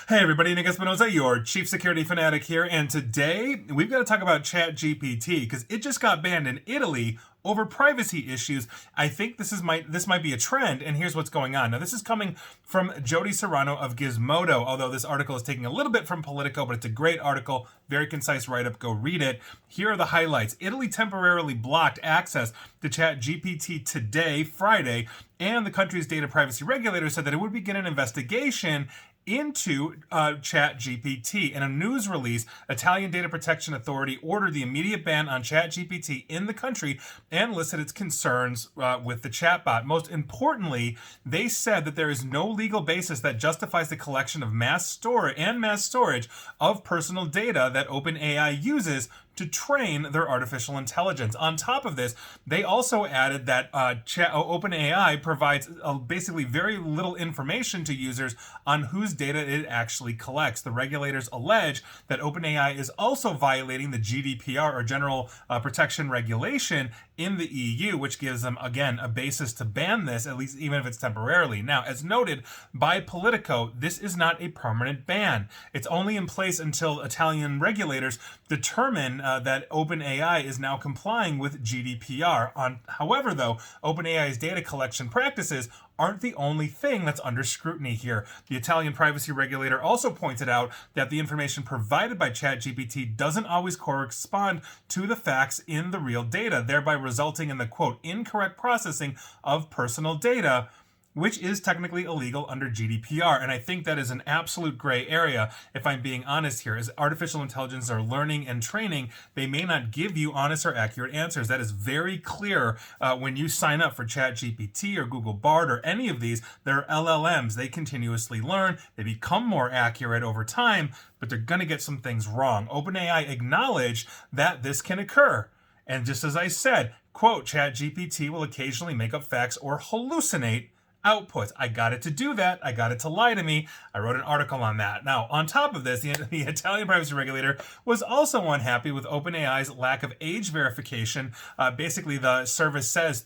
Hey everybody, Nick Espinosa, your chief security fanatic here, and today we've got to talk about ChatGPT because it just got banned in Italy over privacy issues. I think this might be a trend, and here's what's going on. Now, this is coming from Jody Serrano of Gizmodo, although this article is taking a little bit from Politico, but it's a great article, very concise write-up. Go read it. Here are the highlights. Italy temporarily blocked access to ChatGPT today, Friday, and the country's data privacy regulator said that it would begin an investigation into ChatGPT. In a news release, Italian Data Protection Authority ordered the immediate ban on ChatGPT in the country and listed its concerns with the chatbot. Most importantly, they said that there is no legal basis that justifies the collection of mass storage of personal data that OpenAI uses to train their artificial intelligence. On top of this, they also added that OpenAI provides basically very little information to users on whose data it actually collects. The regulators allege that OpenAI is also violating the GDPR, or General Protection Regulation, in the EU, which gives them, again, a basis to ban this, at least even if it's temporarily. Now, as noted by Politico, this is not a permanent ban. It's only in place until Italian regulators determine that OpenAI is now complying with GDPR. However, though, OpenAI's data collection practices aren't the only thing that's under scrutiny here. The Italian privacy regulator also pointed out that the information provided by ChatGPT doesn't always correspond to the facts in the real data, thereby resulting in the, quote, incorrect processing of personal data, which is technically illegal under GDPR. And I think that is an absolute gray area, if I'm being honest here. As artificial intelligence are learning and training, they may not give you honest or accurate answers. That is very clear when you sign up for ChatGPT or Google Bard or any of these. They're LLMs. They continuously learn. They become more accurate over time, but they're going to get some things wrong. OpenAI acknowledged that this can occur. And just as I said, quote, ChatGPT will occasionally make up facts or hallucinate outputs. I got it to do that. I got it to lie to me. I wrote an article on that. Now, on top of this, the Italian privacy regulator was also unhappy with OpenAI's lack of age verification. Basically, the service says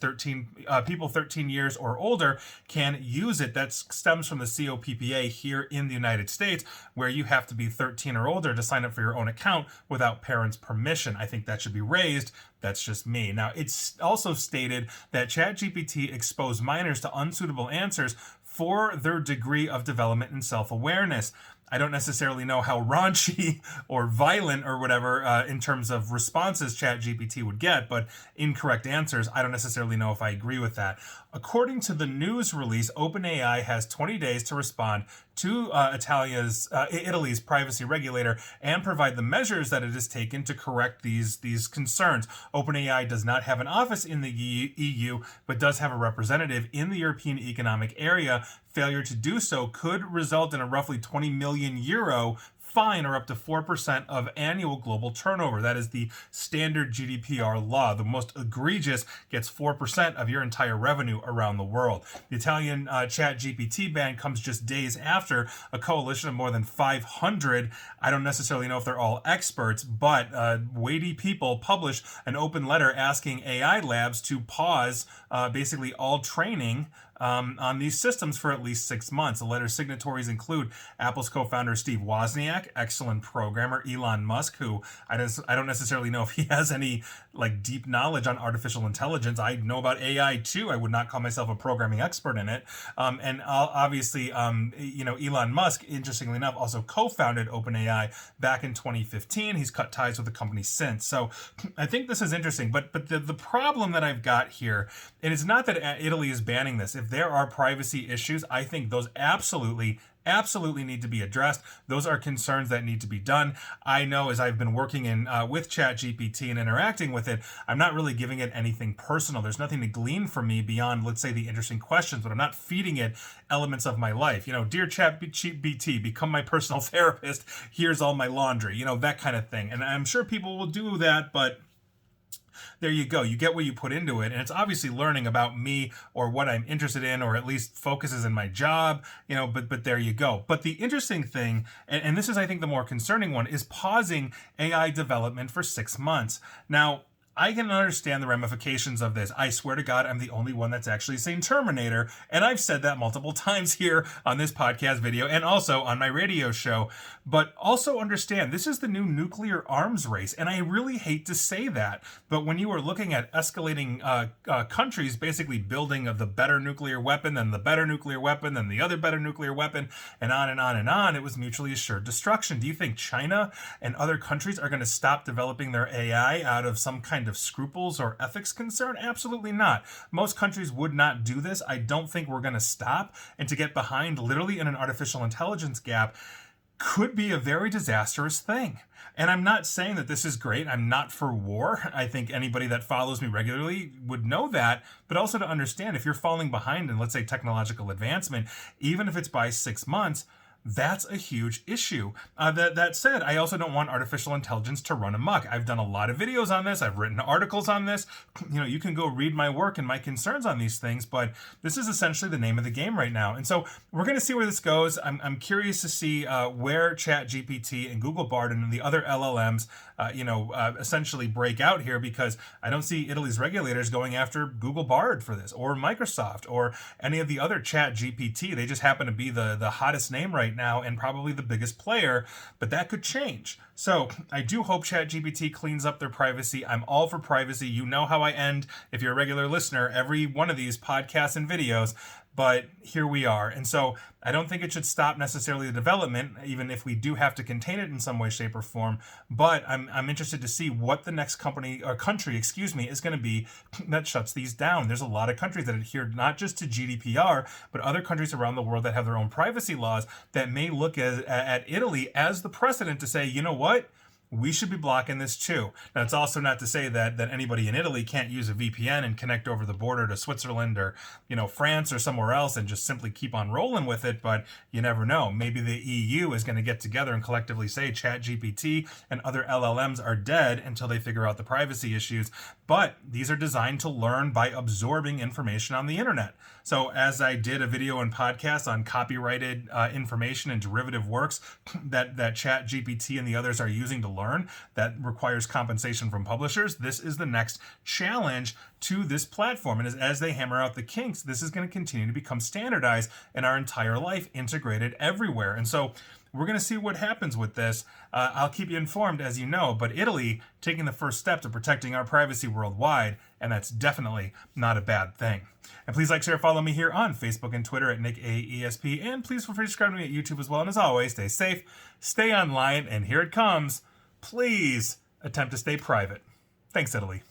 people 13 years or older can use it. That stems from the COPPA here in the United States, where you have to be 13 or older to sign up for your own account without parents' permission. I think that should be raised. That's just me. Now, it's also stated that ChatGPT exposed minors to unsuitable answers for their degree of development and self-awareness. I don't necessarily know how raunchy or violent or whatever in terms of responses ChatGPT would get, but incorrect answers, I don't necessarily know if I agree with that. According to the news release, OpenAI has 20 days to respond to Italy's privacy regulator and provide the measures that it has taken to correct these concerns. OpenAI does not have an office in the EU, but does have a representative in the European Economic Area. Failure to do so could result in a roughly 20 million euro fine, or up to 4% of annual global turnover. That is the standard GDPR law. The most egregious gets 4% of your entire revenue around the world. The Italian ChatGPT ban comes just days after a coalition of more than 500, I don't necessarily know if they're all experts, but weighty people published an open letter asking AI labs to pause basically all training on these systems for at least 6 months. The letter's signatories include Apple's co-founder Steve Wozniak, excellent programmer Elon Musk, who I don't necessarily know if he has any deep knowledge on artificial intelligence. I know about AI too. I would not call myself a programming expert in it. And obviously, Elon Musk, interestingly enough, also co-founded OpenAI back in 2015. He's cut ties with the company since. So I think this is interesting. But the problem that I've got here, and it's not that Italy is banning this. If there are privacy issues, I think those absolutely need to be addressed. Those are concerns that need to be done. I know, as I've been working with ChatGPT and interacting with it, I'm not really giving it anything personal. There's nothing to glean from me beyond, let's say, the interesting questions, but I'm not feeding it elements of my life. Dear ChatGPT, become my personal therapist. Here's all my laundry, that kind of thing. And I'm sure people will do that, but there you go. You get what you put into it. And it's obviously learning about me or what I'm interested in, or at least focuses in my job, but there you go. But the interesting thing, and this is, I think, the more concerning one, is pausing AI development for 6 months. Now, I can understand the ramifications of this. I swear to God, I'm the only one that's actually seen Terminator, and I've said that multiple times here on this podcast video and also on my radio show. But also understand, this is the new nuclear arms race, and I really hate to say that, but when you are looking at escalating countries basically building the better nuclear weapon, then the better nuclear weapon, then the other better nuclear weapon, and on and on and on, it was mutually assured destruction. Do you think China and other countries are going to stop developing their AI out of some kind of scruples or ethics concern? Absolutely not. Most countries would not do this. I don't think we're going to stop. And to get behind literally in an artificial intelligence gap could be a very disastrous thing. And I'm not saying that this is great. I'm not for war. I think anybody that follows me regularly would know that. But also to understand, if you're falling behind in, let's say, technological advancement, even if it's by 6 months, that's a huge issue. That said, I also don't want artificial intelligence to run amok. I've done a lot of videos on this. I've written articles on this. You can go read my work and my concerns on these things, but this is essentially the name of the game right now. And so we're going to see where this goes. I'm curious to see where ChatGPT and Google Bard and the other LLMs, essentially break out here, because I don't see Italy's regulators going after Google Bard for this, or Microsoft, or any of the other ChatGPT. They just happen to be the hottest name right now and probably the biggest player, but that could change. So I do hope ChatGPT cleans up their privacy. I'm all for privacy. You know how I end, if you're a regular listener, every one of these podcasts and videos. But here we are. And so I don't think it should stop necessarily the development, even if we do have to contain it in some way, shape, or form. But I'm interested to see what the next country is going to be that shuts these down. There's a lot of countries that adhere not just to GDPR, but other countries around the world that have their own privacy laws that may look at Italy as the precedent to say, you know what? We should be blocking this too. Now, it's also not to say that anybody in Italy can't use a VPN and connect over the border to Switzerland or, France or somewhere else and just simply keep on rolling with it, but you never know. Maybe the EU is going to get together and collectively say ChatGPT and other LLMs are dead until they figure out the privacy issues. But these are designed to learn by absorbing information on the internet. So as I did a video and podcast on copyrighted information and derivative works that ChatGPT and the others are using to learn, that requires compensation from publishers, this is the next challenge to this platform. And as they hammer out the kinks, this is going to continue to become standardized in our entire life, integrated everywhere. And so we're going to see what happens with this. I'll keep you informed, as you know, but Italy taking the first step to protecting our privacy worldwide, and that's definitely not a bad thing. And please like, share, follow me here on Facebook and Twitter at NickAESP, and please feel free to subscribe to me at YouTube as well. And as always, stay safe, stay online, and here it comes. Please attempt to stay private. Thanks, Italy.